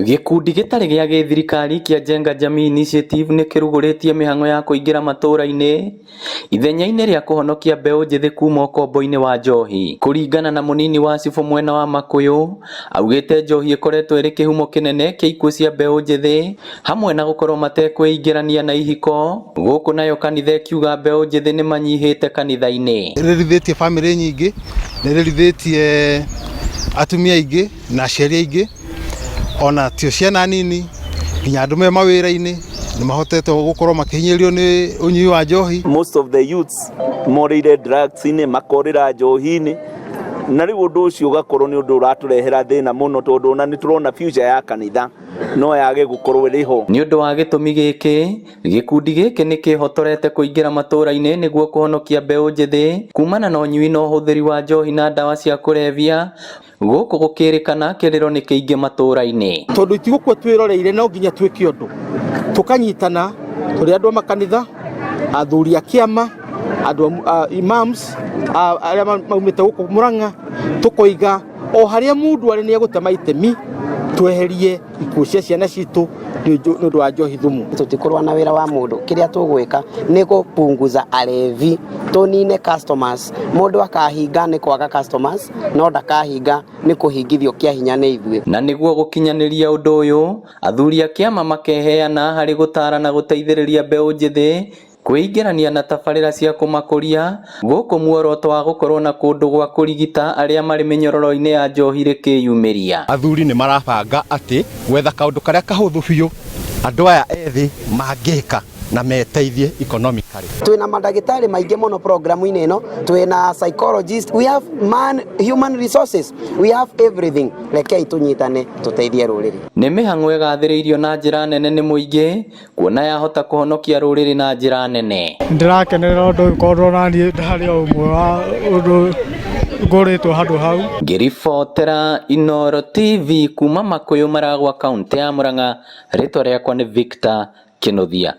Gikundi gitari gia githirikari kia Jenga Jamii Initiative ni kiruguritie mihango ya kuingira matura-ini ithenya-ini ria kuhonokia mbeu njithi kuma ukombo-ini wa njohi. Kuringana na munini wa cibũ mwena wa Makuyu, augite njohi ikoretwo iri kihumo kinene kia ikuũ cia mbeu njithi hamwe na gukorwo matekwĩingĩrania na ihiko, guku nayo kanitha ikiuga mbeu njithi ni manyihite kanitha-ini. Ririthĩtie family nyingi, ririthĩtie atumia aingĩ na aciari aingĩ, ona tio ciana nini nginya andu me mawĩra-inĩ ni mahotete gukorwo makihinyirio ni unyui wa njohi. Most of the youths morire drugs ni makorira njohi-ini na riu undu ucio ugakorwo ni undu uraturehera thina muno tondu ona ni turona future ya kanitha no yage gukorwo iriho. Ni undu wa gitumi giki gikundi giki ni kihotorete kuingira matura-ini niguo kuhonokia mbeu njithi kumana na unyui na uhuthiri wa njohi na dawa cia kulevya, guku gukirikana kiriro ni kiingi matura-ini. Tondu itigukwo twiroreire no nginya twike undu tukanyitana turi andu makanitha, athuri a kiama, andu imams aria maumite guku Murang'a, tukoiga o haria mundu ari ni agutema itemi tweherie ikuũ cia ciana citu ni undu wa njohi thumu. Tutikorwa na wira wa mundu, kiria tugwika ni gupunguza alevi, tunine customers. Mundu akahinga ni kwaga customers, no ndakahinga ni kuhingithio kia hinya ni ithuĩ. Na niguo gukinyaniria undu uyu, athuri a kiama makeheana hari gutara na guteithĩrĩria mbeu njithi kwĩingĩrania na tabarĩra cia kũmakũria, gũkũ muoroto wa gũkorwo na kũndũ gwa kũrigita arĩa marĩ mĩnyororo-inĩ ya njohi rĩkĩyumĩria. Athuri nĩ marabanga atĩ gwetha kaũndũ karĩa kahũthũ biũ andũ aya ethĩ mangĩka na meteithie economically. Twina madagitari maingi muno programu-ini ino, twina psychologist, we have human resources, we have everything. Rekei tunyitane tuteithie ruriri. Nĩ mĩhang'o ĩgathĩrĩirio na njĩra nene nĩ mũingĩ kuona yahota kuhonokia ruriri na njĩra nene. Ndĩrakenerera ũndũ ũkorwo na niĩ ndarĩ o ũmwe wa ũndũ ngũrĩtwo handũ hau. Ngĩribotera Inooro TV kuma Makuyu Maragwa, kaunti ya Murang'a, rĩtwa rĩakwa nĩ Victor Kĩnuthia.